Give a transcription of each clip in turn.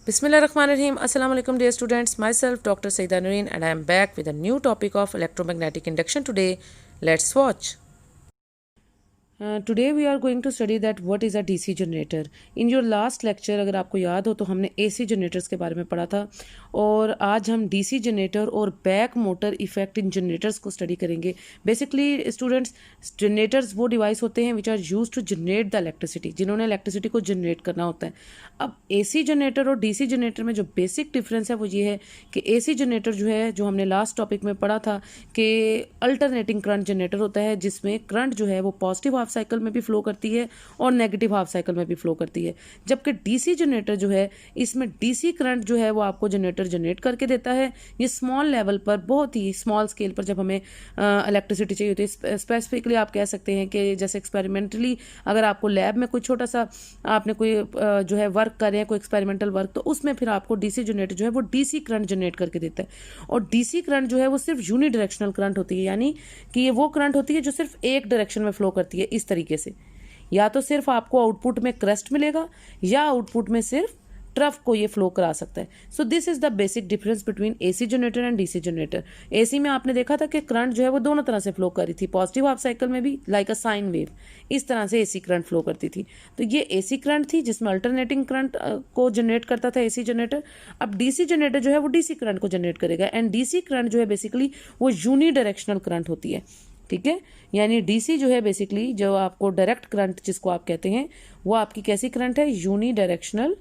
Bismillahirrahmanirrahim. Assalamu alaikum dear students. Myself Dr. Saida Nureen and I am back with a new topic of electromagnetic induction today. Let's watch. Today we are going to study that what is a DC generator. In your last lecture अगर आपको याद हो तो हमने AC generators के बारे में पढ़ा था और आज हम DC generator और back motor effect in generators को स्टडी करेंगे. बेसिकली स्टूडेंट्स जनरेटर्स वो डिवाइस होते हैं which are use to generate the electricity, जिन्होंने इलेक्ट्रिसिटी को जनरेट करना होता है. अब AC जनरेटर और DC जनरेटर में जो बेसिक डिफरेंस है वो ये है कि AC जनरेटर जो है, जो हमने लास्ट टॉपिक में पढ़ा था कि अल्टरनेटिंग करंट जनरेटर होता है जिसमें करंट जो है वो पॉजिटिव हाफ साइकिल में भी फ्लो करती है और नेगेटिव हाफ साइकिल में भी फ्लो करती है. जबकि डीसी जनरेटर जो है इसमें डीसी करंट जो है वो आपको जनरेटर जनरेट करके देता है. ये स्मॉल लेवल पर, बहुत ही स्मॉल स्केल पर जब हमें इलेक्ट्रिसिटी चाहिए होती है, स्पेसिफिकली आप कह सकते हैं कि जैसे एक्सपेरिमेंटली अगर आपको लैब में कोई छोटा सा आपने कोई जो है वर्क कर रहे हैं, कोई एक्सपेरिमेंटल वर्क, तो उसमें फिर आपको डीसी जनरेटर जो है वो डीसी करंट जनरेट करके देता है. और डीसी करंट जो है वो सिर्फ यूनिडायरेक्शनल करंट होती है, यानी कि ये वो करंट होती है जो सिर्फ एक डायरेक्शन में फ्लो करती है. इस तरीके से या तो सिर्फ आपको आउटपुट में क्रेस्ट मिलेगा या आउटपुट में सिर्फ ट्रफ को ये फ्लो करा सकता है. So this is the basic difference between AC generator and DC generator. AC में आपने देखा था कि करंट जो है वो दोनों तरह से फ्लो कर रही थी, पॉजिटिव हाफ साइकिल में भी लाइक अ साइन वेव, इस तरह से एसी करंट फ्लो करती थी. तो ये एसी करंट थी जिसमें अल्टरनेटिंग करंट को जनरेट करता था एसी जनरेटर. अब डीसी जनरेटर जो है वो डीसी करंट को जनरेट करेगा एंड डीसी करंट जो है बेसिकली वो यूनी डायरेक्शनल करंट होती है. ठीक है, यानी डीसी जो है बेसिकली जो आपको डायरेक्ट करंट जिसको आप कहते हैं वो आपकी कैसी करंट है, यूनी डायरेक्शनल.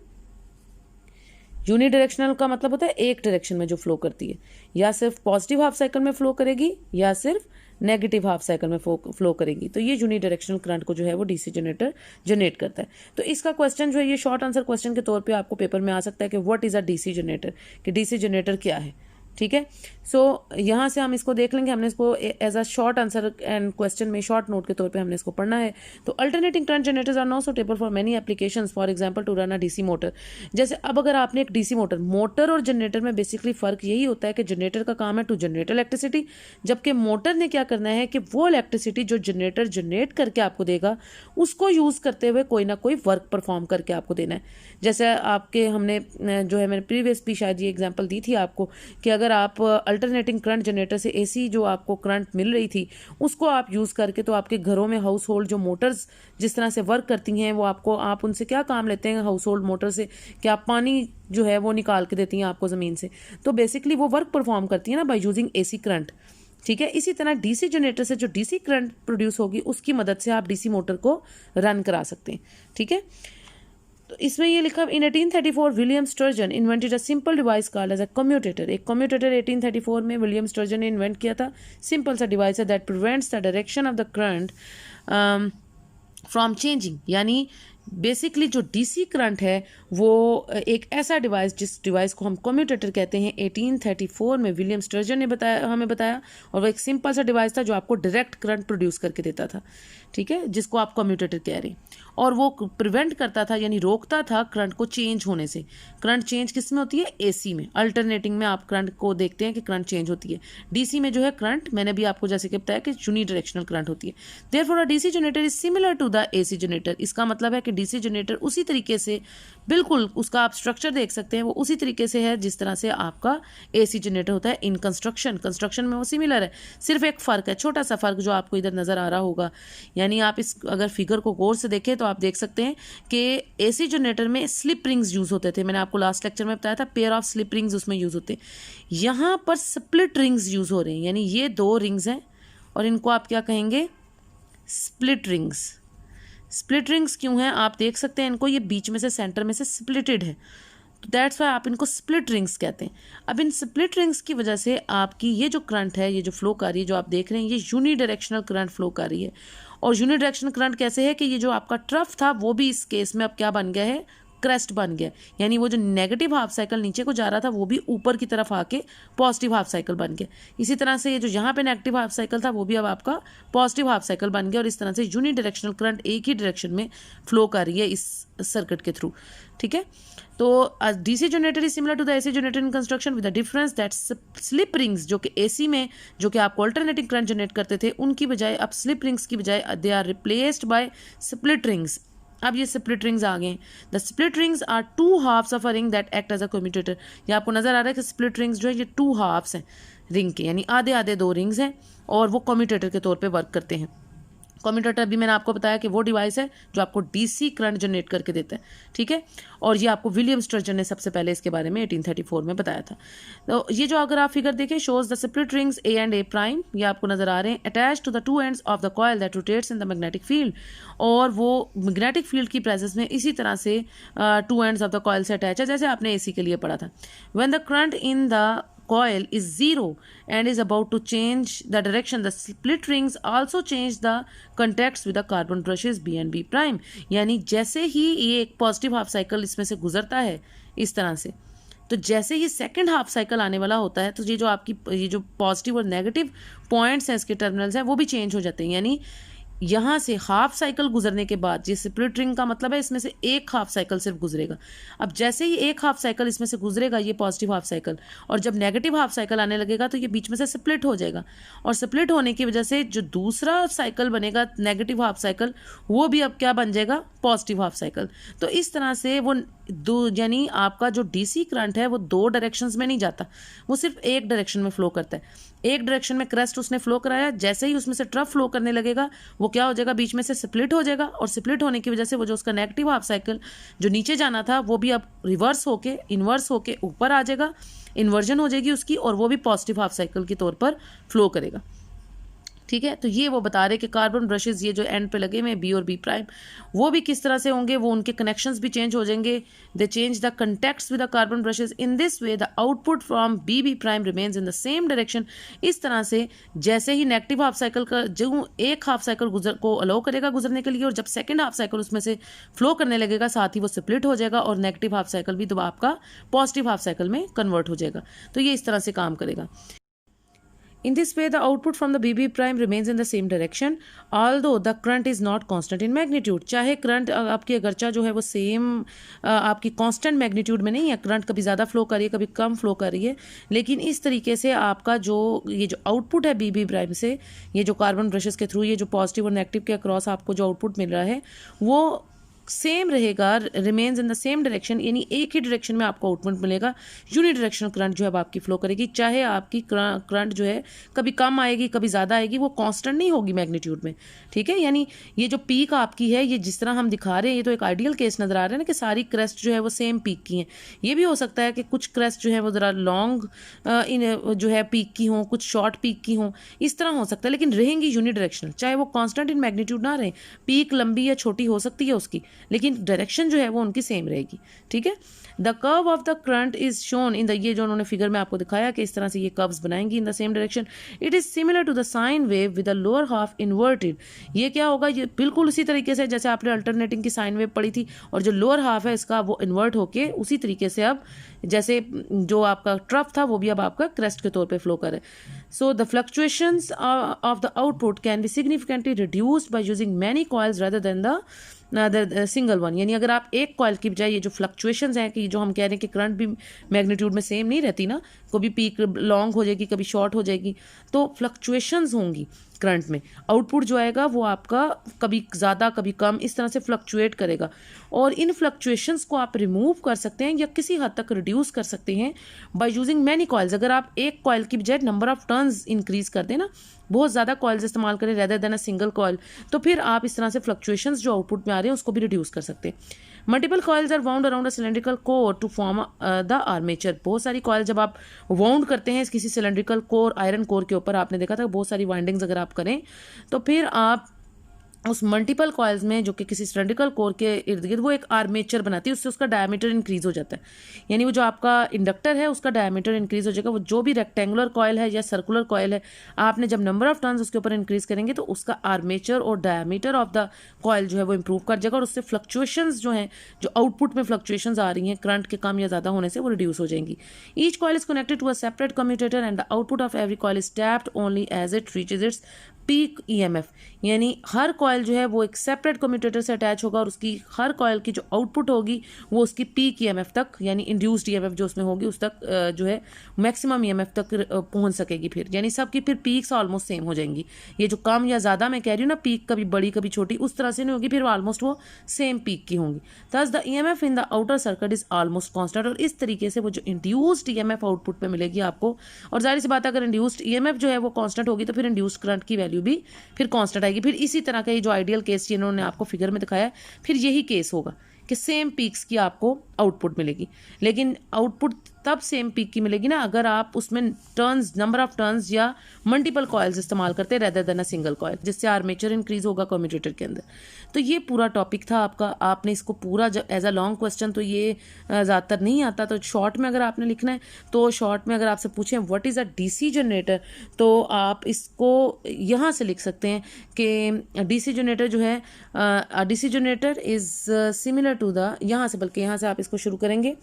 यूनी डायरेक्शनल का मतलब होता है एक डायरेक्शन में जो फ्लो करती है, या सिर्फ पॉजिटिव हाफ साइकिल में फ्लो करेगी या सिर्फ नेगेटिव हाफ साइकिल में फ्लो करेगी. तो ये यूनी डायरेक्शनल करंट को जो है वो डीसी जनरेटर जनरेट करता है. तो इसका क्वेश्चन जो है ये शॉर्ट आंसर क्वेश्चन के तौर पे आपको पेपर में आ सकता है कि what is a DC generator, कि डीसी जनरेटर क्या है. ठीक है, सो यहाँ से हम इसको देख लेंगे. हमने इसको as a short answer and question में शॉर्ट नोट के तौर पे हमने इसको पढ़ना है. तो alternating current generators are not suitable for many applications, for example to run a DC motor. जैसे अब अगर आपने एक डीसी मोटर और जनरेटर में बेसिकली फर्क यही होता है कि जनरेटर का काम है टू जनरेट इलेक्ट्रिसिटी, जबकि मोटर ने क्या करना है कि वो इलेक्ट्रिसिटी जो जनरेटर जनरेट करके आपको देगा उसको यूज करते हुए कोई ना कोई वर्क परफॉर्म करके आपको देना है. जैसे आपके हमने जो है मैंने प्रीवियस भी शायद ये एग्जाम्पल दी थी आपको कि अगर आप अल्टरनेटिंग करंट जनरेटर से एसी जो आपको करंट मिल रही थी उसको आप यूज़ करके, तो आपके घरों में हाउस होल्ड जो मोटर्स जिस तरह से वर्क करती हैं वो आपको, आप उनसे क्या काम लेते हैं हाउस होल्ड मोटर से, कि आप पानी जो है वो निकाल के देती हैं आपको ज़मीन से. तो बेसिकली वो वर्क परफॉर्म करती है ना बाय यूजिंग एसी करंट. ठीक है, इसी तरह डीसी जनरेटर से जो डीसी करंट प्रोड्यूस होगी उसकी मदद से आप डीसी मोटर को रन करा सकते हैं. ठीक है, तो इसमें ये लिखा in 1834 William Sturgeon invented a simple device called as a commutator. एक कम्यूटेटर 1834 में विलियम स्टर्जन ने इन्वेंट किया था. सिंपल सा डिवाइस है that prevents the direction of the current from changing. यानी बेसिकली जो डीसी करंट है वो एक ऐसा डिवाइस, जिस डिवाइस को हम कम्यूटेटर कहते हैं, 1834 में विलियम स्टर्जन ने हमें बताया. और वो एक सिंपल सा डिवाइस था जो आपको डायरेक्ट करंट प्रोड्यूस करके देता था. ठीक है, जिसको आप कम्यूटेटर कह रहे हैं. और वो प्रिवेंट करता था यानी रोकता था करंट को चेंज होने से. करंट चेंज किस में होती है, एसी में. अल्टरनेटिंग में आप करंट को देखते हैं कि करंट चेंज होती है. डीसी में जो है करंट, मैंने भी आपको जैसे कि बताया कि यूनी डायरेक्शनल करंट होती है. Therefore a DC generator is similar to the AC generator. इसका मतलब है कि डीसी जनरेटर उसी तरीके से, बिल्कुल उसका आप स्ट्रक्चर देख सकते हैं, वो उसी तरीके से है जिस तरह से आपका एसी जनरेटर होता है. इन कंस्ट्रक्शन में वो सिमिलर है. सिर्फ एक फ़र्क है, छोटा सा फ़र्क जो आपको इधर नज़र आ रहा होगा. यानी आप इस अगर फिगर को गौर से देखें तो आप देख सकते हैं कि एसी जनरेटर में स्लिप रिंग्स यूज़ होते थे. मैंने आपको लास्ट लेक्चर में बताया था पेयर ऑफ स्लिप रिंग्स उसमें यूज़ होते हैं. यहाँ पर स्प्लिट रिंग्स यूज़ हो रहे हैं, यानी ये दो रिंग्स हैं और इनको आप क्या कहेंगे, स्प्लिट रिंग्स. स्प्लिट रिंग्स क्यों हैं आप देख सकते हैं इनको, ये बीच में से सेंटर में से स्प्लिटेड है, तो दैट्स वाई आप इनको स्प्लिट रिंग्स कहते हैं. अब इन स्प्लिट रिंग्स की वजह से आपकी ये जो करंट है, ये जो फ्लो कर रही है जो आप देख रहे हैं, ये यूनी डायरेक्शनल करंट फ्लो कर रही है. और यूनी डायरेक्शनल करंट कैसे है कि ये जो आपका ट्रफ था वो भी इस केस में अब क्या बन गया है, क्रेस्ट बन गया. यानी वो जो नेगेटिव हाफ साइकिल नीचे को जा रहा था वो भी ऊपर की तरफ आके पॉजिटिव हाफ साइकिल बन गया. इसी तरह से ये जो यहाँ पे नेगेटिव हाफ साइकिल था वो भी अब आपका पॉजिटिव हाफ साइकिल बन गया. और इस तरह से यूनी डायरेक्शनल करंट एक ही डायरेक्शन में फ्लो कर रही है इस सर्किट के थ्रू. ठीक है, तो DC generator is similar to the AC generator in construction with the difference that slip rings, जो कि एसी में जो कि आपको अल्टरनेटिंग करंट जनरेट करते थे, उनकी बजाय अब स्लिप रिंग्स की बजाय they are replaced by split rings. अब ये स्प्लिट रिंग्स आ गए हैं। The split rings are two halves of a ring that act as a commutator. ये आपको नजर आ रहा है कि स्प्लिट रिंग्स जो है ये टू हाफ्स हैं रिंग के, यानी आधे आधे दो रिंग्स हैं और वो कम्यूटेटर के तौर पे वर्क करते हैं। कम्यूटेटर भी मैंने आपको बताया कि वो डिवाइस है जो आपको डीसी करंट जनरेट करके देता है, ठीक है। और ये आपको विलियम स्टर्जन ने सबसे पहले इसके बारे में 1834 में बताया था। तो ये जो अगर आप फिगर देखें, shows the split rings A and A prime, ये आपको नजर आ रहे हैं, attach to the two ends of the coil that rotates in the magnetic field. और वो मैग्नेटिक फील्ड की प्रेजेंस में इसी तरह से to ends of the coil से अटैच है, जैसे आपने एसी के लिए पढ़ा था। When the current in the coil is zero and is about to change the direction, the split rings also change the contacts with the carbon brushes B and B prime। यानी जैसे ही ये एक positive half cycle इसमें से गुजरता है इस तरह से, तो जैसे ही सेकंड हाफ साइकिल आने वाला होता है तो ये जो आपकी ये जो पॉजिटिव और नेगेटिव पॉइंट्स हैं इसके टर्मिनल्स हैं वो भी चेंज हो जाते हैं। यानी यहाँ से हाफ साइकिल गुजरने के बाद, ये स्प्लिट रिंग का मतलब है इसमें से एक हाफ साइकिल सिर्फ गुजरेगा। अब जैसे ही एक हाफ साइकिल इसमें से गुजरेगा ये पॉजिटिव हाफ साइकिल, और जब नेगेटिव हाफ साइकिल आने लगेगा तो ये बीच में से स्प्लिट हो जाएगा, और स्प्लिट होने की वजह से जो दूसरा साइकिल बनेगा नेगेटिव हाफ साइकिल, वो भी अब क्या बन जाएगा, पॉजिटिव हाफ साइकिल। तो इस तरह से वो दो, यानी आपका जो डीसी करंट है वो दो डायरेक्शंस में नहीं जाता, वो सिर्फ एक डायरेक्शन में फ्लो करता है। एक डायरेक्शन में क्रस्ट उसने फ्लो कराया, जैसे ही उसमें से ट्रफ फ्लो करने लगेगा वो क्या हो जाएगा, बीच में से स्प्लिट हो जाएगा, और स्प्लिट होने की वजह से वो जो उसका नेगेटिव हाफ साइकिल जो नीचे जाना था वो भी अब रिवर्स होके इन्वर्स होके ऊपर आ जाएगा, इन्वर्जन हो जाएगी उसकी, और वो भी पॉजिटिव हाफ साइकिल के तौर पर फ्लो करेगा, ठीक है। तो ये वो बता रहे कि कार्बन ब्रशेस ये जो एंड पे लगे हुए बी और बी प्राइम, वो भी किस तरह से होंगे, वो उनके कनेक्शंस भी चेंज हो जाएंगे। They change the contacts with the carbon brushes in this way the output from B B prime remains in the same direction. इस तरह से जैसे ही नेगेटिव हाफ साइकिल का जो एक हाफ साइकिल को अलाउ करेगा गुजरने के लिए, और जब सेकेंड हाफ साइकिल उसमें से फ्लो करने लगेगा साथ ही वो स्प्लिट हो जाएगा, और नेगेटिव हाफ साइकिल भी तो आपका पॉजिटिव हाफ साइकिल में कन्वर्ट हो जाएगा। तो ये इस तरह से काम करेगा। In this way, the output from the BB prime remains in the same direction, although the current is not constant in magnitude। चाहे करंट आपकी अगरचा जो है वो सेम आपकी कांस्टेंट मैग्नीट्यूड में नहीं है, करंट कभी ज़्यादा फ्लो कर रही है कभी कम फ्लो कर रही है, लेकिन इस तरीके से आपका जो ये जो आउटपुट है BB प्राइम से, ये जो कार्बन ब्रशेस के थ्रू ये जो पॉजिटिव और नेगेटिव के अक्रॉस आपको जो आउटपुट मिल रहा है वो सेम रहेगा, remains in the same direction, यानी एक ही डायरेक्शन में आपको आउटपुट मिलेगा। यूनिडायरेक्शनल करंट जो है आपकी फ्लो करेगी, चाहे आपकी करंट जो है कभी कम आएगी कभी ज़्यादा आएगी, वो कांस्टेंट नहीं होगी मैग्नीट्यूड में, ठीक है। यानी ये जो पीक आपकी है, ये जिस तरह हम दिखा रहे हैं, ये तो एक आइडियल केस नज़र आ रहा है ना कि सारी क्रेस्ट जो है वो सेम पीक की हैं। ये भी हो सकता है कि कुछ क्रेस्ट जो है वो ज़रा लॉन्ग जो है पीक की हों, कुछ शॉर्ट पीक की हों, इस तरह हो सकता है, लेकिन रहेंगी यूनिडायरेक्शनल, चाहे वो कांस्टेंट इन मैग्नीट्यूड ना रहे, पीक लंबी या छोटी हो सकती है उसकी, लेकिन डायरेक्शन जो है वो उनकी सेम रहेगी, ठीक है। The curve of the current is shown in the, ये जो उन्होंने फिगर में आपको दिखाया कि इस तरह से ये कर्व्स बनाएंगी in the same direction. It is similar to the sine wave with the lower half inverted. ये क्या होगा, ये बिल्कुल उसी तरीके से जैसे आपने अल्टरनेटिंग की साइन वेव पढ़ी थी, और जो लोअर हाफ है इसका वो इन्वर्ट होके उसी तरीके से अब जैसे जो आपका ट्रफ था वो भी अब आपका क्रेस्ट के तौर पे फ्लो करे। So the fluctuations of the output can be significantly reduced by using many coils rather than the single one. यानी अगर आप एक कॉइल की बजाय ये जो फ्लक्चुएशंस हैं कि जो हम कह रहे हैं कि करंट भी मैग्नीट्यूड में सेम नहीं रहती ना, कभी पीक लॉन्ग हो जाएगी कभी शॉर्ट हो जाएगी, तो फ्लक्चुएशंस होंगी करंट में, आउटपुट जो आएगा वो आपका कभी ज़्यादा कभी कम इस तरह से फ्लक्चुएट करेगा, और इन फ्लक्चुएशंस को आप रिमूव कर सकते हैं या किसी हद तक रिड्यूस कर सकते हैं बाय यूजिंग मैनी कॉइल्स। अगर आप एक कॉइल की बजाय नंबर ऑफ टर्न्स इंक्रीज कर दें ना, बहुत ज़्यादा कॉइल्स इस्तेमाल करें rather than a single coil, तो फिर आप इस तरह से फ्लक्चुएशंस जो आउटपुट में आ रहे हैं उसको भी रिड्यूस कर सकते हैं। Multiple coils are wound around a cylindrical core to form the armature. बहुत सारी कॉइल जब आप वाउंड करते हैं किसी सिलेंड्रिकल कोर आयरन कोर के ऊपर, आपने देखा था बहुत सारी वाइंडिंग्स अगर आप करें तो फिर आप उस मल्टीपल कॉइल्स में जो कि किसी सिलेंड्रिकल कोर के इर्द गिर्द वो एक आर्मेचर बनाती है, उससे उसका डायमीटर इंक्रीज हो जाता है। यानी वो जो आपका इंडक्टर है उसका डायमीटर इंक्रीज हो जाएगा। वो जो भी रेक्टेंगुलर कॉइल है या सर्कुलर कॉइल है, आपने जब नंबर ऑफ टर्न्स उसके ऊपर इंक्रीज करेंगे तो उसका आर्मेचर और डायमीटर ऑफ द कॉइल जो है वो इंप्रूव कर जाएगा, और उससे फ्लक्चुएशंस जो हैं, जो आउटपुट में फ्लक्चुएशंस आ रही हैं करंट के कम या ज़्यादा होने से, वो रिड्यूस हो जाएंगी। Each coil is connected to a separate commutator and the output of every coil is tapped only as it reaches its peak EMF. यानी हर कॉइल कॉयल जो है वो एक सेपरेट कम्यूटेटर से अटैच होगा और उसकी हर कॉयल की जो आउटपुट होगी वो उसकी पीक ईएमएफ तक, यानी इंड्यूस्ड ईएमएफ जो उसमें होगी उस तक जो है मैक्सिमम ईएमएफ तक पहुंच सकेगी फिर, यानी सबकी फिर पीक्स ऑलमोस्ट सेम हो जाएंगी। ये जो कम या ज़्यादा मैं कह रही हूँ ना, पीक कभी बड़ी कभी छोटी, उस तरह से नहीं होगी, फिर ऑलमोस्ट वो सेम पीक की होंगी। Thus the EMF in the outer circuit is almost constant, और इस तरीके से वो जो इंड्यूस्ड ईएमएफ आउटपुट पे मिलेगी आपको, और जाहिर सी बात है अगर इंड्यूस्ड ईएमएफ जो है वो कांस्टेंट होगी तो फिर इंड्यूस्ड करंट की वैल्यू भी फिर कांस्टेंट आएगी। फिर इसी तरह का ये जो आइडियल केस जिन्होंने आपको फिगर में दिखाया है, फिर यही केस होगा कि सेम पीक्स की आपको आउटपुट मिलेगी, लेकिन आउटपुट तब सेम पीक की मिलेगी ना अगर आप उसमें टर्न्स, नंबर ऑफ टर्न्स या मल्टीपल कॉइल्स इस्तेमाल करते हैं rather than a single coil, जिससे आर्मेचर इंक्रीज होगा कम्यूटेटर के अंदर। तो ये पूरा टॉपिक था आपका। आपने इसको पूरा एज अ लॉन्ग क्वेश्चन तो ये ज़्यादातर नहीं आता, तो शॉर्ट में अगर आपने लिखना है तो शॉर्ट में अगर आपसे पूछें what is a DC generator, तो आप इसको यहाँ से लिख सकते हैं कि डीसी जनरेटर जो है, DC generator is similar to the, यहाँ से बल्कि यहाँ से आप इसको शुरू करेंगे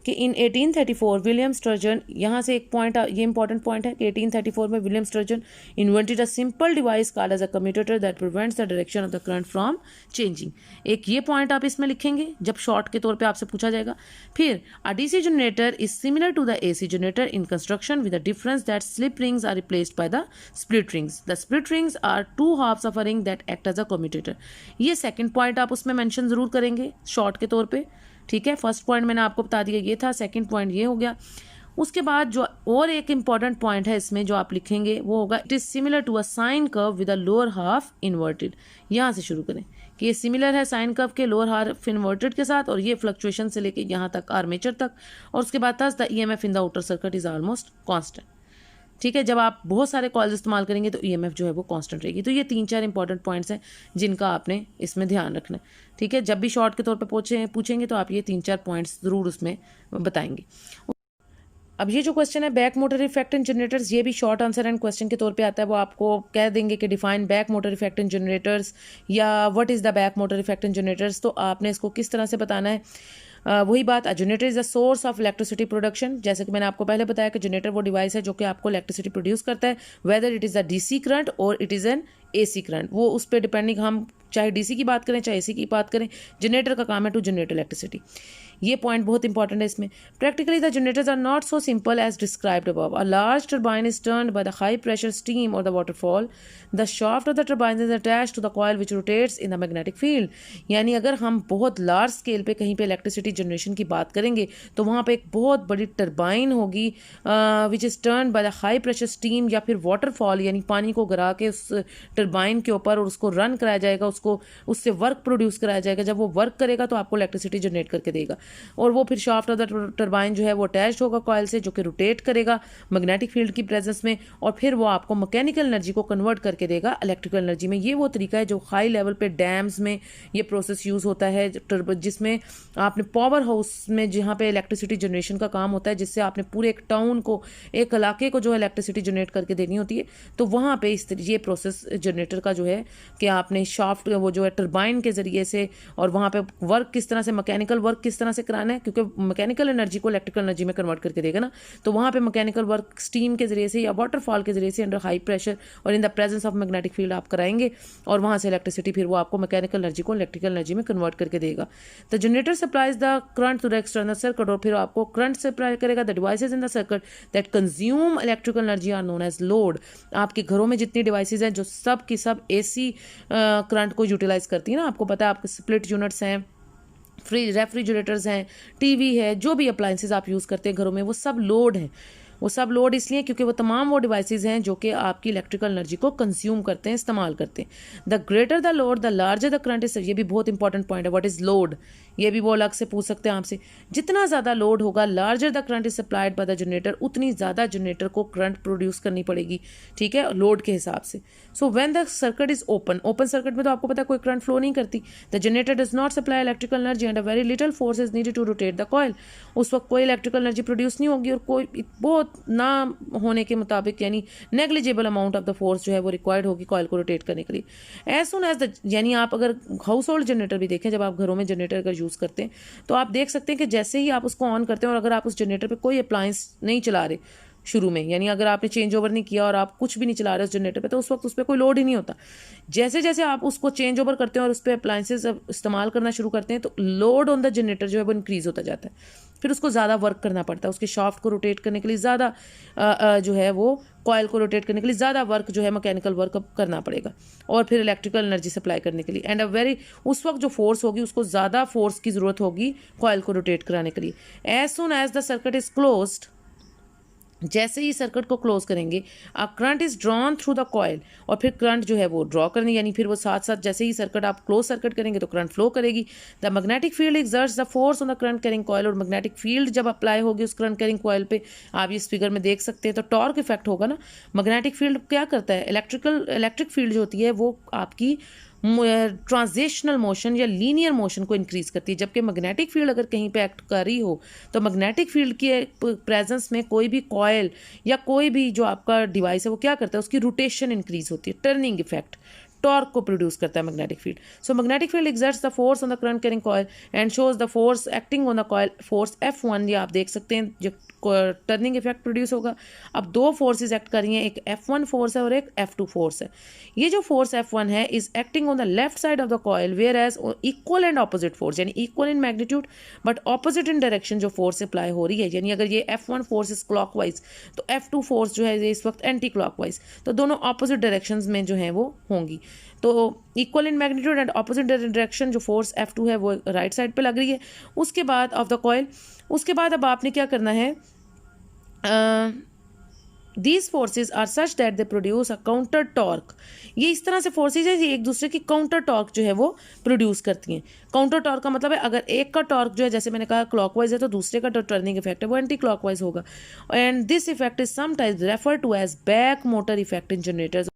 कि इन 1834 विलियम स्टर्जन, यहाँ से एक पॉइंट, ये इंपॉर्टेंट पॉइंट है कि 1834 में William Sturgeon invented a simple device called as a commutator that prevents the direction of the current from changing. एक ये पॉइंट आप इसमें लिखेंगे जब शॉर्ट के तौर पे आपसे पूछा जाएगा। फिर a DC generator is similar to the AC generator in construction with the difference that slip rings are replaced by the split rings. The split rings are two halves of a ring that act as a commutator. ये second point आप उसमें mention जरूर करेंगे short के तौर पे, ठीक है। फर्स्ट पॉइंट मैंने आपको बता दिया ये था, सेकंड पॉइंट ये हो गया। उसके बाद जो और एक इंपॉर्टेंट पॉइंट है इसमें जो आप लिखेंगे वो होगा it is similar to a sine curve with a lower half inverted. यहाँ से शुरू करें कि ये सिमिलर है साइन कर्व के लोअर हाफ इन्वर्टेड के साथ, और ये फ्लक्चुएशन से लेके यहाँ तक आर्मेचर तक, और उसके बाद thus the EMF in the outer circuit is almost constant. ठीक है, जब आप बहुत सारे कॉल्स इस्तेमाल करेंगे तो ईएमएफ जो है वो कांस्टेंट रहेगी। तो ये 3-4 इंपॉर्टेंट पॉइंट्स हैं जिनका आपने इसमें ध्यान रखना है, ठीक है। जब भी शॉर्ट के तौर पे पूछेंगे तो आप ये 3-4 पॉइंट्स ज़रूर उसमें बताएंगे। अब ये जो क्वेश्चन है back motor effect in generators, ये भी शॉर्ट आंसर एंड क्वेश्चन के तौर पे आता है। वो आपको कह देंगे कि define back motor effect in generators या what is the back motor effect in generators, तो आपने इसको किस तरह से बताना है। वही बात, generator is the source of electricity production. जैसे कि मैंने आपको पहले बताया कि जनरेटर वो डिवाइस है जो कि आपको इलेक्ट्रिसिटी प्रोड्यूस करता है, whether it is a DC current or it is an AC current, वो उस पर डिपेंडिंग, हम चाहे डीसी की बात करें चाहे एसी की बात करें, जनरेटर का काम है टू जनरेट इलेक्ट्रिसिटी। ये पॉइंट बहुत इंपॉर्टेंट है इसमें। Practically the generators are not so simple as described above. A large turbine is turned by the high pressure steam और the waterfall. The shaft of the turbine is attached to the coil which rotates in the magnetic field. यानी अगर हम बहुत large scale पे कहीं पे electricity generation की बात करेंगे तो वहाँ पे एक बहुत बड़ी टर्बाइन होगी which is turned by the high pressure steam, या फिर वाटरफॉल यानी पानी को गिरा के उस टर्बाइन के ऊपर और उसको रन कराया जाएगा, उसको उससे वर्क प्रोड्यूस कराया जाएगा। जब वो वर्क करेगा तो आपको इलेक्ट्रिसिटी जनरेट करके देगा, और वो फिर शाफ्ट ऑफ द टर्बाइन जो है वो अटैच्ड होगा कॉइल से, जो कि रोटेट करेगा मैग्नेटिक फील्ड की प्रेजेंस में, और फिर वो आपको मैकेनिकल एनर्जी को कन्वर्ट करके देगा इलेक्ट्रिकल एनर्जी में। ये वो तरीका है जो हाई लेवल पे डैम्स में ये प्रोसेस यूज़ होता है, जिसमें आपने पावर हाउस में जहाँ पे इलेक्ट्रिसिटी जनरेशन का काम होता है, जिससे आपने पूरे एक टाउन को, एक इलाके को जो है इलेक्ट्रिसिटी जनरेट करके देनी होती है, तो वहाँ पे ये प्रोसेस जनरेटर का जो है कि आपने शाफ्ट वो जो है टर्बाइन के ज़रिए से, और वहाँ पे वर्क किस तरह से, मैकेनिकल वर्क किस तरह से कराना है, क्योंकि मैकेनिकल एनर्जी को इलेक्ट्रिकल एनर्जी में कन्वर्ट करके देगा ना, तो वहाँ पे मैकेनिकल वर्क स्टीम के जरिए से या वाटरफॉल के जरिए से अंडर हाई प्रेशर और in the presence of magnetic field आप कराएंगे, और वहाँ से इलेक्ट्रिसिटी फिर वो आपको मैकेनिकल एनर्जी को इलेक्ट्रिकल एनर्जी में कन्वर्ट करके देगा। The generator supplies the current to the external circuit, और फिर आपको करंट सप्लाई करेगा the devices in the circuit that consume electrical energy are known as load. आपके घरों में जितनी डिवाइसेज हैं जो सब की सब एसी करंट को यूटिलाइज करती है ना, आपको पता है आपके स्प्लिट यूनिट्स हैं, रेफ्रिजरेटर्स हैं, टीवी है, जो भी अप्लाइंसेज आप यूज़ करते हैं घरों में, वो सब लोड है। वो सब लोड इसलिए क्योंकि वो तमाम वो डिवाइसेज हैं जो कि आपकी इलेक्ट्रिकल एनर्जी को कंज्यूम करते हैं, इस्तेमाल करते हैं। The greater the load the larger the current is, ये भी बहुत इंपॉर्टेंट पॉइंट है। व्हाट इज लोड, ये भी वो अलग से पूछ सकते हैं आपसे। जितना ज़्यादा लोड होगा, larger the current is supplied by the generator, उतनी ज़्यादा जनरेटर को करंट प्रोड्यूस करनी पड़ेगी, ठीक है, लोड के हिसाब से। So when the circuit is open, open circuit में तो आपको पता है कोई करंट फ्लो नहीं करती। The generator does not supply electrical energy and a very little force is needed to rotate the coil. उस वक्त कोई इलेक्ट्रिकल एनर्जी प्रोड्यूस नहीं होगी, और कोई बहुत ना होने के मुताबिक यानी negligible amount of the force जो है वो रिक्वायर्ड होगी कॉइल को रोटेट करने के लिए। एज सुन एज द, यानी आप अगर हाउस होल्ड जनरेटर भी देखें, जब आप घरों में जनरेटर अगर यूज़ करते हैं तो आप देख सकते हैं कि जैसे ही आप उसको ऑन करते हैं और अगर आप उस जनरेटर पे कोई अप्लायंस नहीं चला रहे शुरू में, यानी अगर आपने चेंज ओवर नहीं किया और आप कुछ भी नहीं चला रहे उस जनरेटर पे, तो उस वक्त उस पर कोई लोड ही नहीं होता। जैसे जैसे आप उसको चेंज ओवर करते हैं और उस पर अप्लाइंसेस इस्तेमाल करना शुरू करते हैं, तो लोड ऑन द जनरेटर जो है वो इंक्रीज होता जाता है। फिर उसको ज़्यादा वर्क करना पड़ता है, उसके शाफ्ट को रोटेट करने के लिए ज़्यादा जो है वो कॉयल को रोटेट करने के लिए ज़्यादा वर्क जो है मैकेनिकल वर्क करना पड़ेगा, और फिर इलेक्ट्रिकल एनर्जी सप्लाई करने के लिए एंड उस वक्त जो फोर्स होगी उसको ज़्यादा फोर्स की ज़रूरत होगी कॉयल को रोटेट कराने के लिए। As soon as the circuit is closed, जैसे ही सर्किट को क्लोज करेंगे, a current is drawn through the coil, और फिर करंट जो है वो ड्रॉ करनी, यानी फिर वो साथ साथ जैसे ही सर्किट आप क्लोज सर्किट करेंगे तो करंट फ्लो करेगी। The magnetic field exerts the force on the current carrying coil, और मैग्नेटिक फील्ड जब अप्लाई होगी उस करंट कैरिंग कॉयल पे, आप इस फिगर में देख सकते हैं, तो टॉर्क इफेक्ट होगा ना। मैग्नेटिक फील्ड क्या करता है, इलेक्ट्रिक फील्ड जो होती है वो आपकी ट्रांजिशनल मोशन या लीनियर मोशन को इंक्रीज करती है, जबकि मैग्नेटिक फील्ड अगर कहीं पे एक्ट कर रही हो तो मैग्नेटिक फील्ड के प्रेजेंस में कोई भी कॉयल या कोई भी जो आपका डिवाइस है वो क्या करता है, उसकी रोटेशन इंक्रीज होती है, टर्निंग इफेक्ट टॉर्क को प्रोड्यूस करता है magnetic field. So magnetic field exerts the force on the current carrying coil and shows the force acting on the coil, force F1, ये आप देख सकते हैं जो टर्निंग इफेक्ट प्रोड्यूस होगा। अब दो फोर्सेस एक्ट कर रही हैं, एक F1 फोर्स है और एक F2 फोर्स है। ये जो फोर्स F1 है is acting on the left side of the coil, whereas equal and opposite force, यानी equal in magnitude but opposite in direction जो फोर्स अप्लाई हो रही है, यानी अगर ये F1 फोर्स इज क्लॉकवाइज तो F2 फोर्स जो है इस वक्त एंटी क्लॉकवाइज, तो दोनों ऑपोजिट डायरेक्शन में जो है वो होंगी। तो equal in magnitude and opposite direction जो फोर्स F2 है वो राइट साइड पे लग रही है। उसके बाद ऑफ द कॉयल, उसके बाद अब आपने क्या करना है, These forces are such that they produce a counter torque, ये इस तरह से फोर्सेज है ये एक दूसरे की काउंटर टॉर्क जो है वो प्रोड्यूस करती हैं। काउंटर टॉर्क का मतलब है अगर एक का टॉर्क जो है जैसे मैंने कहा क्लॉकवाइज है तो दूसरे का जो टर्निंग इफेक्ट है वो एंटी क्लॉकवाइज होगा, and this effect is sometimes refer to as back motor effect in generators.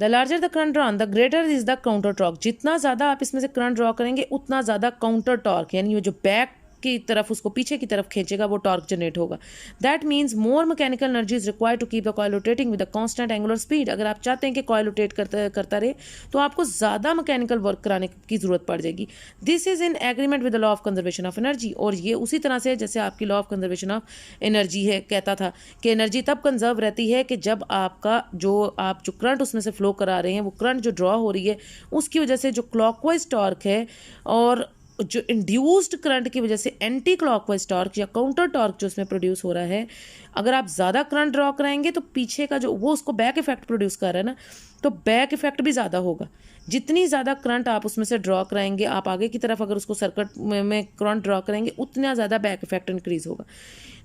The larger the current drawn the greater is the counter torque, जितना ज़्यादा आप इसमें से करंट ड्रॉ करेंगे उतना ज़्यादा काउंटर टॉर्क, यानी वो जो बैक की तरफ उसको पीछे की तरफ खींचेगा वो टॉर्क जनरेट होगा। That means more mechanical energy is required to keep the coil rotating with a constant angular speed. अगर आप चाहते हैं कि कॉइल रोटेट करता रहे तो आपको ज़्यादा मैकेनिकल वर्क कराने की जरूरत पड़ जाएगी। This is in agreement with the law of conservation of energy, और ये उसी तरह से जैसे आपकी law of conservation of energy है कहता था कि एनर्जी तब कंजर्व रहती है कि जब आपका आप जो करंट उसमें से फ्लो करा रहे हैं वो करंट जो ड्रॉ हो रही है उसकी वजह से जो क्लॉकवाइज टॉर्क है और जो इंड्यूस्ड करंट की वजह से एंटी क्लॉकवाइज टॉर्क या काउंटर टॉर्क जो उसमें प्रोड्यूस हो रहा है, अगर आप ज़्यादा करंट ड्रॉ कराएंगे तो पीछे का जो वो उसको बैक इफेक्ट प्रोड्यूस कर रहा है ना, तो बैक इफेक्ट भी ज़्यादा होगा। जितनी ज़्यादा करंट आप उसमें से ड्रॉ कराएंगे, आप आगे की तरफ अगर उसको सर्किट में करंट ड्रॉ करेंगे उतना ज़्यादा बैक इफेक्ट इंक्रीज होगा।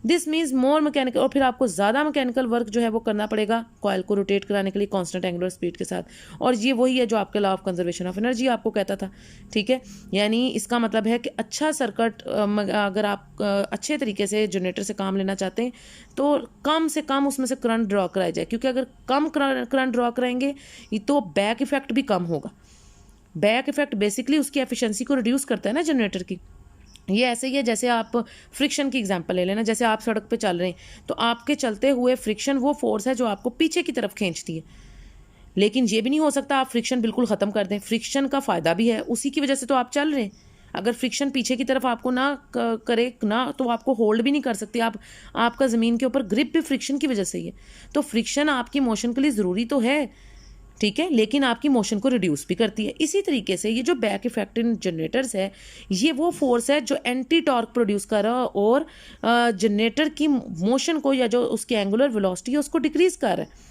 दिस मीन्स मोर मैकेनिकल, और फिर आपको ज़्यादा मैकेनिकल वर्क जो है वो करना पड़ेगा कॉइल को रोटेट कराने के लिए कांस्टेंट एंगुलर स्पीड के साथ, और ये वही है जो आपके law of conservation of energy आपको कहता था। ठीक है, यानी इसका मतलब है कि अच्छा सर्किट अगर आप अच्छे तरीके से जनरेटर से काम लेना चाहते हैं तो कम से कम उसमें से करंट ड्रॉ कराया जाए, क्योंकि अगर कम करंट ड्रॉ कराएंगे तो बैक इफेक्ट भी कम होगा। बैक इफेक्ट बेसिकली उसकी एफिशिएंसी को रिड्यूस करता है ना जनरेटर की। ये ऐसे ही है जैसे आप फ्रिक्शन की एग्जांपल ले लेना, जैसे आप सड़क पे चल रहे हैं तो आपके चलते हुए फ्रिक्शन वो फोर्स है जो आपको पीछे की तरफ खींचती है, लेकिन ये भी नहीं हो सकता आप फ्रिक्शन बिल्कुल ख़त्म कर दें। फ्रिक्शन का फ़ायदा भी है, उसी की वजह से तो आप चल रहे हैं। अगर फ्रिक्शन पीछे की तरफ आपको ना करे ना तो आपको होल्ड भी नहीं कर सकते आप, आपका ज़मीन के ऊपर ग्रिप भी फ्रिक्शन की वजह से ही है। तो फ्रिक्शन आपकी मोशन के लिए ज़रूरी तो है, ठीक है, लेकिन आपकी मोशन को रिड्यूस भी करती है। इसी तरीके से ये जो बैक इफेक्ट इन जनरेटर्स है ये वो फोर्स है जो एंटी टॉर्क प्रोड्यूस कर रहा है और जनरेटर की मोशन को या जो उसकी एंगुलर वेलोसिटी है उसको डिक्रीज कर रहा है।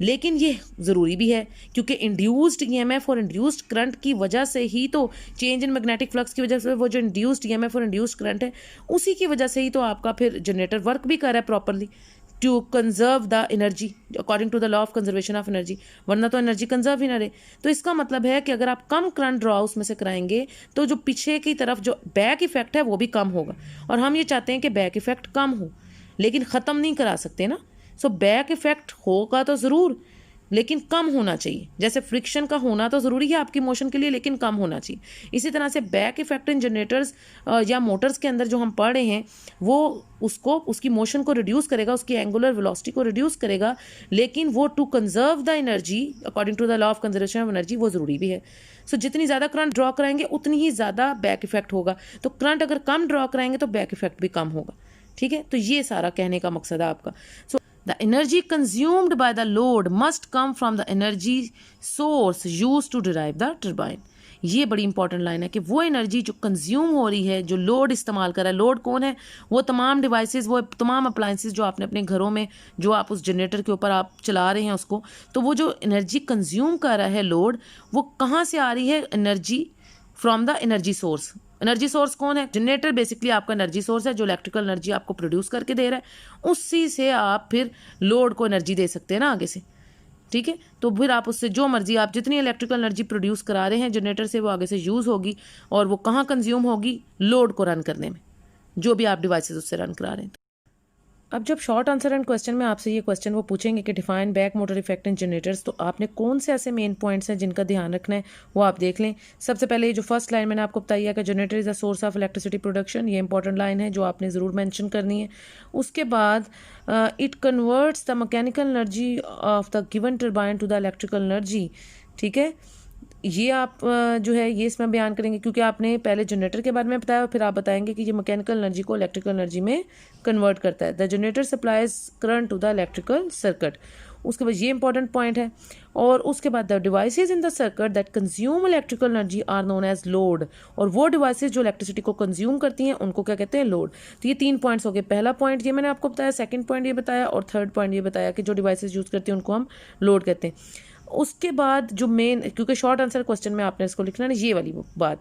लेकिन ये ज़रूरी भी है क्योंकि इंड्यूस्ड ईएमएफ और इंड्यूस्ड करंट की वजह से ही तो चेंज इन मैग्नेटिक फ्लक्स की वजह से वो जो इंड्यूस्ड ईएमएफ और इंड्यूस्ड करंट है उसी की वजह से ही तो आपका फिर जनरेटर वर्क भी कर रहा है properly to conserve the energy according to the law of conservation of energy, वरना तो एनर्जी कंजर्व ही ना रहे। तो इसका मतलब है कि अगर आप कम करंट ड्रॉ उसमें से कराएंगे तो जो पीछे की तरफ जो बैक इफेक्ट है वो भी कम होगा, और हम ये चाहते हैं कि बैक इफेक्ट कम हो लेकिन ख़त्म नहीं करा सकते ना। सो बैक इफेक्ट होगा तो ज़रूर लेकिन कम होना चाहिए, जैसे फ्रिक्शन का होना तो ज़रूरी है आपकी मोशन के लिए लेकिन कम होना चाहिए। इसी तरह से बैक इफेक्ट इन जनरेटर्स या मोटर्स के अंदर जो हम पढ़ रहे हैं वो उसकी मोशन को रिड्यूस करेगा, उसकी एंगुलर वेलोसिटी को रिड्यूस करेगा, लेकिन वो to conserve the energy according to the law of conservation of energy वो ज़रूरी भी है। सो जितनी ज़्यादा करंट ड्रॉ कराएंगे उतनी ही ज़्यादा बैक इफेक्ट होगा, तो करंट अगर कम ड्रॉ कराएंगे तो बैक इफेक्ट भी कम होगा। ठीक है, तो ये सारा कहने का मकसद है आपका। So the energy consumed by the load must come from the energy source use to derive the turbine. ये बड़ी इंपॉर्टेंट लाइन है कि वो एनर्जी जो कंज्यूम हो रही है, जो लोड इस्तेमाल कर रहा है, लोड कौन है, वो तमाम डिवाइसेस, वो तमाम अप्लाइंसेस जो आपने अपने घरों में, जो आप उस जनरेटर के ऊपर आप चला रहे हैं उसको, तो वो जो एनर्जी कंज्यूम कर रहा है लोड, वो कहाँ से आ रही है energy? From the energy source. Energy source कौन है? जनरेटर बेसिकली आपका एनर्जी सोर्स है जो इलेक्ट्रिकल एनर्जी आपको प्रोड्यूस करके दे रहा है, उसी से आप फिर लोड को एनर्जी दे सकते हैं ना आगे से, ठीक है। तो फिर आप उससे जो मर्जी, आप जितनी इलेक्ट्रिकल एनर्जी प्रोड्यूस करा रहे हैं जनरेटर से, वो आगे से यूज़ होगी और वो कहाँ कंज्यूम होगी? लोड को रन करने में, जो भी आप डिवाइसेस उससे रन करा रहे हैं। अब जब शॉर्ट आंसर एंड क्वेश्चन में आपसे ये क्वेश्चन वो पूछेंगे कि define back motor effect in generators, तो आपने कौन से ऐसे मेन पॉइंट्स हैं जिनका ध्यान रखना है वो आप देख लें। सबसे पहले ये जो फर्स्ट लाइन मैंने आपको बताई है कि generator is a source of electricity production, ये इंपॉर्टेंट लाइन है जो आपने ज़रूर मेंशन करनी है। उसके बाद it converts the mechanical energy of the given turbine to the electrical energy, ठीक है। ये आप जो है ये इसमें बयान करेंगे, क्योंकि आपने पहले जनरेटर के बारे में बताया और फिर आप बताएंगे कि ये मैकेनिकल एनर्जी को इलेक्ट्रिकल एनर्जी में कन्वर्ट करता है। The generator supplies current to the electrical circuit, उसके बाद ये इंपॉर्टेंट पॉइंट है। और उसके बाद the devices in the circuit that consume electrical energy are known as load, और वो डिवाइसेज जो इलेक्ट्रिसिटी को कंज्यूम करती हैं उनको क्या कहते हैं? लोड। तो ये 3 पॉइंट्स हो गए। पहला पॉइंट ये मैंने आपको बताया, सेकंड पॉइंट ये बताया, और थर्ड पॉइंट ये बताया कि जो डिवाइसेज यूज़ करती हैं उनको हम लोड कहते हैं। उसके बाद जो मेन, क्योंकि शॉर्ट आंसर क्वेश्चन में आपने इसको लिखना है ये वाली बात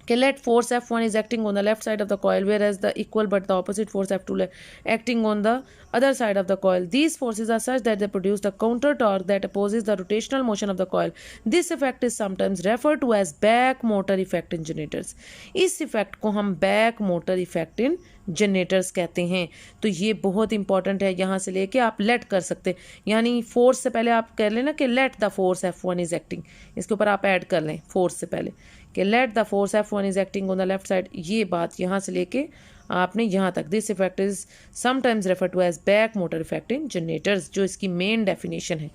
कि let force F1 is acting on the left side of the coil whereas the equal but the opposite force F2 acting on the other side of the coil. These forces are such that they produce the counter torque that opposes the rotational motion of the coil. This effect is sometimes referred to as back motor effect in generators. इस effect को हम back motor effect in generators कहते हैं। तो ये बहुत important है, यहाँ से लेके आप लेट कर सकते हैं, यानी फोर्स से पहले आप कह लेना कि let the force F1 is acting, इसके ऊपर आप ऐड कर लें फोर्स से पहले कि let the force F1 is acting on the left side. ये बात यहाँ से लेके आपने यहाँ तक, this effect is sometimes refer to as back motor effect in generators, जो इसकी मेन डेफिनेशन है,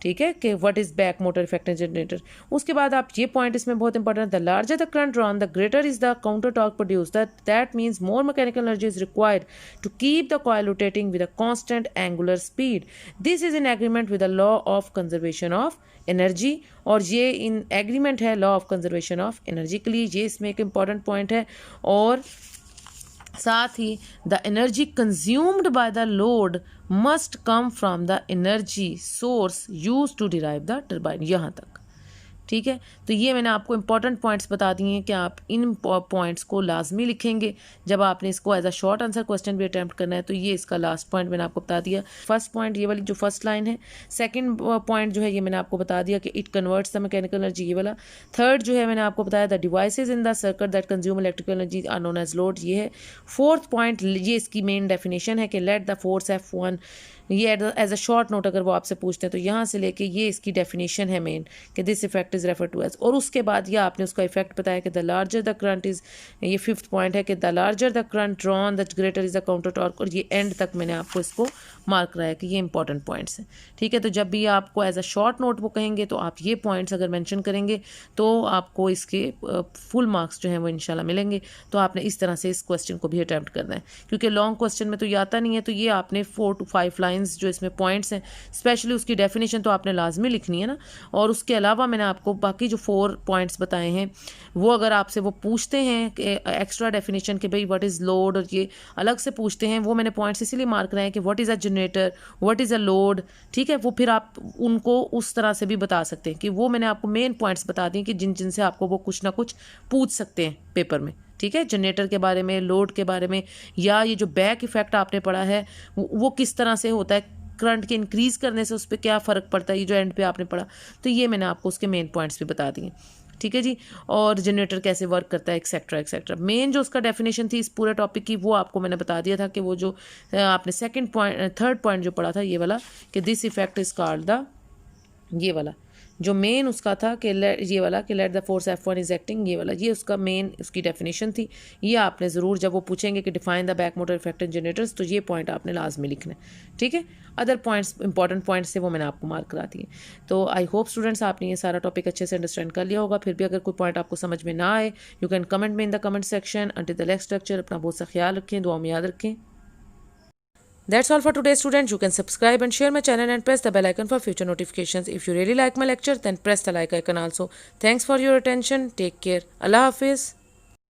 ठीक है, कि what is back motor effect in generator. उसके बाद आप ये पॉइंट इसमें बहुत इंपॉर्टेंट है, the larger the current drawn the greater is the counter torque produce, that means more mechanical energy is required to keep the coil rotating with a constant angular speed. This is in agreement with the law of conservation of energy, और ये in agreement है law of conservation of energy के लिए, ये इसमें एक important point है। और साथ ही the energy consumed by the load must come from the energy source use to derive the turbine, यहाँ तक, ठीक है। तो ये मैंने आपको इंपॉर्टेंट पॉइंट्स बता दिए हैं कि आप इन पॉइंट्स को लाजमी लिखेंगे जब आपने इसको as a short answer question भी अटैम्प्ट करना है। तो ये इसका लास्ट पॉइंट मैंने आपको बता दिया। फर्स्ट पॉइंट ये वाली जो फर्स्ट लाइन है, सेकंड पॉइंट जो है ये मैंने आपको बता दिया कि it converts the mechanical energy, ये वाला। थर्ड जो है मैंने आपको बताया the devices in the circuit that consume electrical energy are known as load, ये है। फोर्थ पॉइंट ये इसकी मेन डेफिनेशन है कि लेट द फोर्स F1, ये एज अ शॉर्ट नोट अगर वो आपसे पूछते हैं तो यहाँ से लेके ये इसकी डेफिनेशन है मेन कि this effect is refer to as. और उसके बाद ये आपने उसका इफेक्ट बताया कि the larger the current is, ये फिफ्थ पॉइंट है कि the larger the current drawn the greater is the counter torque, और ये एंड तक मैंने आपको इसको मार्क कराया कि ये इंपॉर्टेंट पॉइंट्स हैं, ठीक है। तो जब भी आपको एज अ शॉर्ट नोट वो कहेंगे तो आप ये पॉइंट्स अगर मेंशन करेंगे तो आपको इसके फुल मार्क्स जो हैं वो इंशाल्लाह मिलेंगे। तो आपने इस तरह से इस क्वेश्चन को भी अटैम्प्ट करना है, क्योंकि लॉन्ग क्वेश्चन में तो ये आता नहीं है। तो ये आपने 4 to 5 लाइन्स जो इसमें पॉइंट्स हैं, स्पेशली उसकी डेफिनेशन तो आपने लाजमी लिखनी है ना। और उसके अलावा मैंने आपको बाकी जो 4 पॉइंट्स बताए हैं वो अगर आपसे वो पूछते हैं कि एक्स्ट्रा डेफिनेशन कि भाई व्हाट इज़ लोड, और ये अलग से पूछते हैं, वो मैंने पॉइंट्स इसीलिए मार्क कराए कि what is a generator, what is a load, ठीक है। वो फिर आप उनको उस तरह से भी बता सकते हैं कि वो मैंने आपको मेन पॉइंट्स बता दिए कि जिनसे आपको वो कुछ ना कुछ पूछ सकते हैं पेपर में, ठीक है। जनरेटर के बारे में, लोड के बारे में, या ये जो बैक इफेक्ट आपने पढ़ा है वो किस तरह से होता है, करंट के इंक्रीज करने से उस पर क्या फ़र्क पड़ता है, ये जो एंड पे आपने पढ़ा, तो ये मैंने आपको उसके मेन पॉइंट्स भी बता दिए, ठीक है जी। और जनरेटर कैसे वर्क करता है एक्सेट्रा एक्सेट्रा। मेन जो उसका डेफिनेशन थी इस पूरे टॉपिक की वो आपको मैंने बता दिया था कि वो जो आपने थर्ड पॉइंट जो पढ़ा था ये वाला कि this effect is called the, ये वाला जो मेन उसका था कि ये वाला कि let the force F1 is acting, ये वाला ये उसका मेन उसकी डेफिनेशन थी। ये आपने ज़रूर जब वो पूछेंगे कि define the back motor effect in generators, तो ये पॉइंट आपने लाजमी लिखना है, ठीक है। अदर पॉइंट्स इंपॉर्टेंट पॉइंट्स से वो मैंने आपको मार्क करा दिए। तो आई होप स्टूडेंट्स आपने ये सारा टॉपिक अच्छे से अंडरस्टैंड कर लिया होगा। फिर भी अगर कोई पॉइंट आपको समझ में ना आए, यू कैन कमेंट में in the comment section. Until the next lecture, अपना बहुत सा ख्याल रखें, दुआ में याद रखें। That's all for today, students. You can subscribe and share my channel and press the bell icon for future notifications. If you really like my lecture, then press the like icon also. Thanks for your attention. Take care. Allah Hafiz.